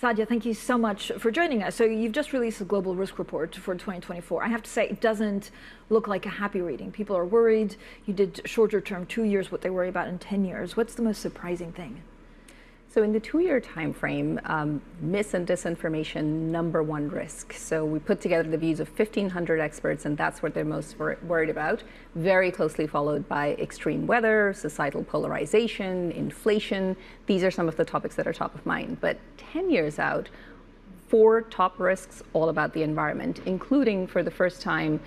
Saadia, thank you so much for joining us. So you've just released the Global Risk Report for 2024. I have to say, it doesn't look like a happy reading. People are worried. You did shorter term, 2 years, what they worry about in 10 years. What's the most surprising thing? So in the 2-year time frame, mis and disinformation, #1 risk. So we put together the views of 1,500 experts, and that's what they're most worried about. Very closely followed by extreme weather, societal polarization, inflation. These are some of the topics that are top of mind. But 10 years out, 4 top risks all about the environment, including for the first time,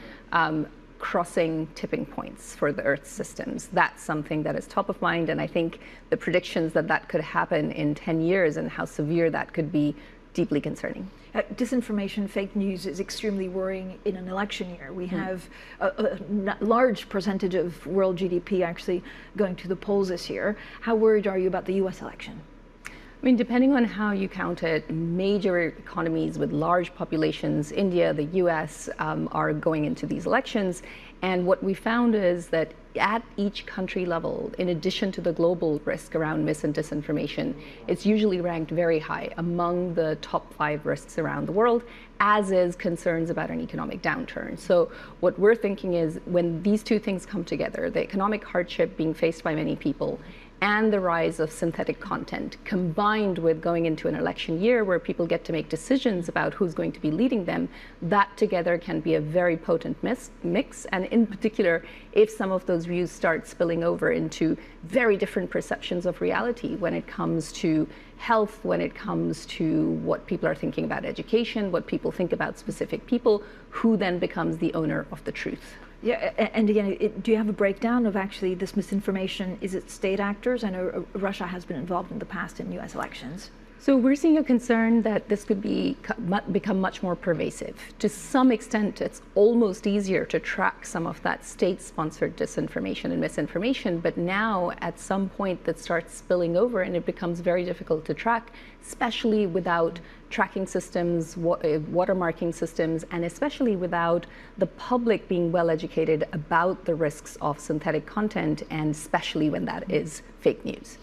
crossing tipping points for the Earth's systems. That's something that is top of mind, and I think the predictions that that could happen in 10 years and how severe that could be deeply concerning. Disinformation, fake news is extremely worrying in an election year. We have a large percentage of world GDP actually going to the polls this year. How worried are you about the US election? I mean, depending on how you count it, major economies with large populations, India, the US, are going into these elections. And what we found is that at each country level, in addition to the global risk around mis and disinformation, it's usually ranked very high among the top 5 risks around the world, as is concerns about an economic downturn. So what we're thinking is when these two things come together, the economic hardship being faced by many people and the rise of synthetic content, combined with going into an election year where people get to make decisions about who's going to be leading them, that together can be a very potent mix. And in particular, if some of those views start spilling over into very different perceptions of reality when it comes to health, when it comes to what people are thinking about education, what people think about specific people, who then becomes the owner of the truth. Yeah, and again, do you have a breakdown of actually this misinformation? Is it state actors? I know Russia has been involved in the past in US elections. So we're seeing a concern that this could become much more pervasive. To some extent, it's almost easier to track some of that state-sponsored disinformation and misinformation, but now at some point that starts spilling over and it becomes very difficult to track, especially without tracking systems, watermarking systems, and especially without the public being well educated about the risks of synthetic content, and especially when that is fake news.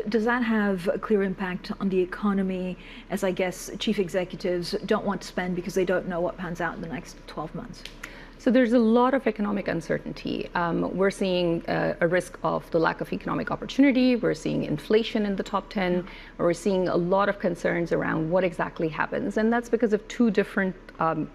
Does that have a clear impact on the economy, as I guess chief executives don't want to spend because they don't know what pans out in the next 12 months? So there's a lot of economic uncertainty. We're seeing a risk of the lack of economic opportunity. We're seeing inflation in the top 10. We're seeing a lot of concerns around what exactly happens. And that's because of 2 different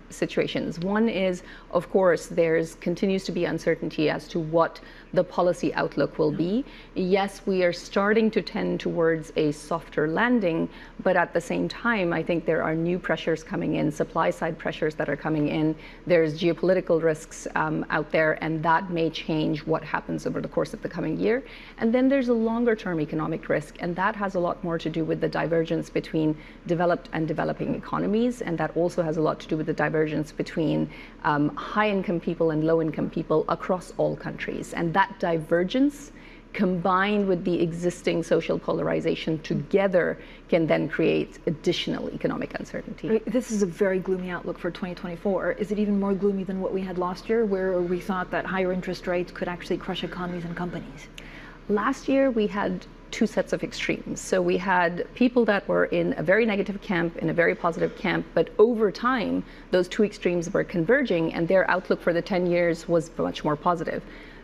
situations. One is, of course, continues to be uncertainty as to what the policy outlook will be. Yes, we are starting to tend towards a softer landing, but at the same time, I think there are new pressures coming in, supply side pressures that are coming in. There's geopolitical risks out there, and that may change what happens over the course of the coming year. And then there's a longer term economic risk, and that has a lot more to do with the divergence between developed and developing economies, and that also has a lot to do with the divergence between high-income people and low-income people across all countries. And that divergence, combined with the existing social polarization together, can then create additional economic uncertainty. This is a very gloomy outlook for 2024. Is it even more gloomy than what we had last year, where we thought that higher interest rates could actually crush economies and companies? Last year, we had 2 sets of extremes. So we had people that were in a very negative camp, in a very positive camp, but over time, those 2 extremes were converging, and their outlook for the 10 years was much more positive.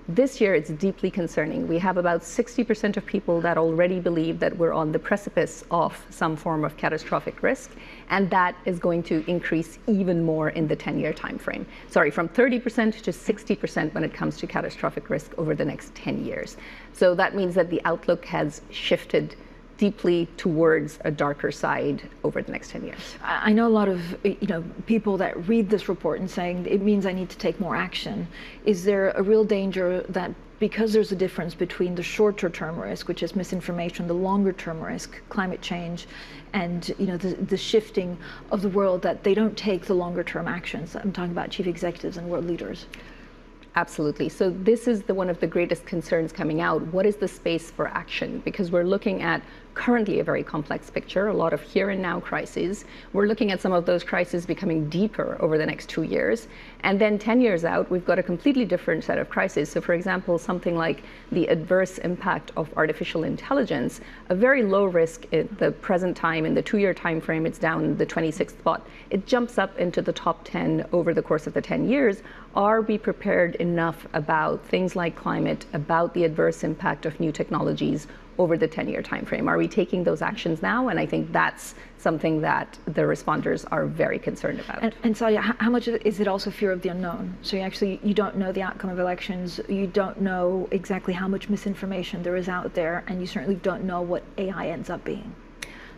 This year, it's deeply concerning. We have about 60% of people that already believe that we're on the precipice of some form of catastrophic risk, and that is going to increase even more in the 10-year time frame. Sorry, from 30% to 60% when it comes to catastrophic risk over the next 10 years. So that means that the outlook has shifted deeply towards a darker side over the next 10 years. I know a lot of people that read this report and saying it means I need to take more action. Is there a real danger that because there's a difference between the shorter term risk, which is misinformation, the longer term risk, climate change, and the shifting of the world, that they don't take the longer term actions? I'm talking about chief executives and world leaders. Absolutely. So this is one of the greatest concerns coming out. What is the space for action? Because we're looking at currently a very complex picture, a lot of here and now crises. We're looking at some of those crises becoming deeper over the next 2 years. And then 10 years out, we've got a completely different set of crises. So for example, something like the adverse impact of artificial intelligence, a very low risk at the present time. In the 2-year time frame, it's down the 26th spot. It jumps up into the top 10 over the course of the 10 years. Are we prepared enough about things like climate, about the adverse impact of new technologies over the 10-year time frame? Are we taking those actions now? And I think that's something that the responders are very concerned about. And Saadia, how much is it also fear of the unknown? So you don't know the outcome of elections, you don't know exactly how much misinformation there is out there, and you certainly don't know what AI ends up being.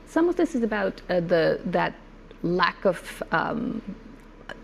Some of this is about that lack of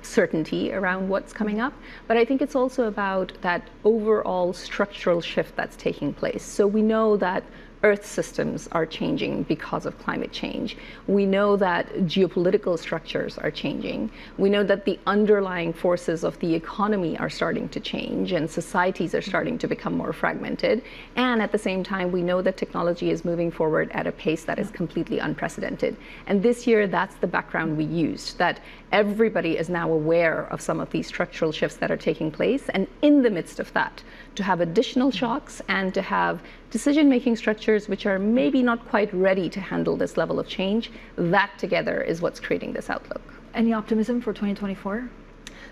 certainty around what's coming up, but I think it's also about that overall structural shift that's taking place. So we know that Earth systems are changing because of climate change. We know that geopolitical structures are changing. We know that the underlying forces of the economy are starting to change and societies are starting to become more fragmented. And at the same time, we know that technology is moving forward at a pace that is completely unprecedented. And this year, that's the background we used, that everybody is now aware of some of these structural shifts that are taking place. And in the midst of that, to have additional shocks and to have decision-making structures which are maybe not quite ready to handle this level of change, that together is what's creating this outlook. Any optimism for 2024?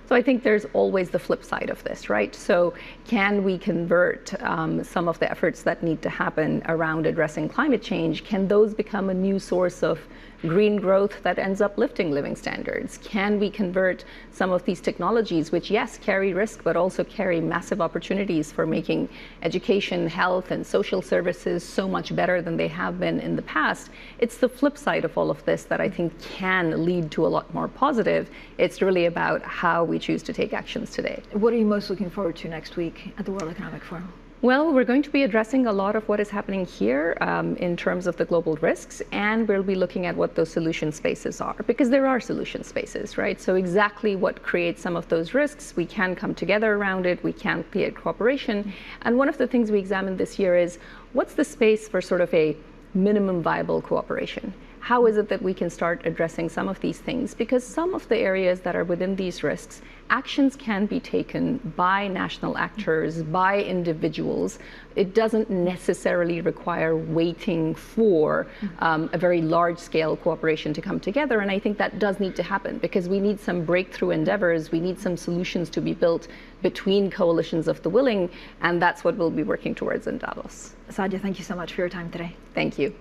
So I think there's always the flip side of this, right? So can we convert some of the efforts that need to happen around addressing climate change? Can those become a new source of green growth that ends up lifting living standards? Can we convert some of these technologies, which yes, carry risk, but also carry massive opportunities for making education, health, and social services so much better than they have been in the past? It's the flip side of all of this that I think can lead to a lot more positive. It's really about how we choose to take actions today. What are you most looking forward to next week at the World Economic Forum? Well, we're going to be addressing a lot of what is happening here in terms of the global risks, and we'll be looking at what those solution spaces are, because there are solution spaces, right? So exactly what creates some of those risks, we can come together around it, we can create cooperation. And one of the things we examined this year is, what's the space for sort of a minimum viable cooperation? How is it that we can start addressing some of these things? Because some of the areas that are within these risks, actions can be taken by national actors, by individuals. It doesn't necessarily require waiting for a very large-scale cooperation to come together. And I think that does need to happen, because we need some breakthrough endeavors. We need some solutions to be built between coalitions of the willing. And that's what we'll be working towards in Davos. Saadia, thank you so much for your time today. Thank you.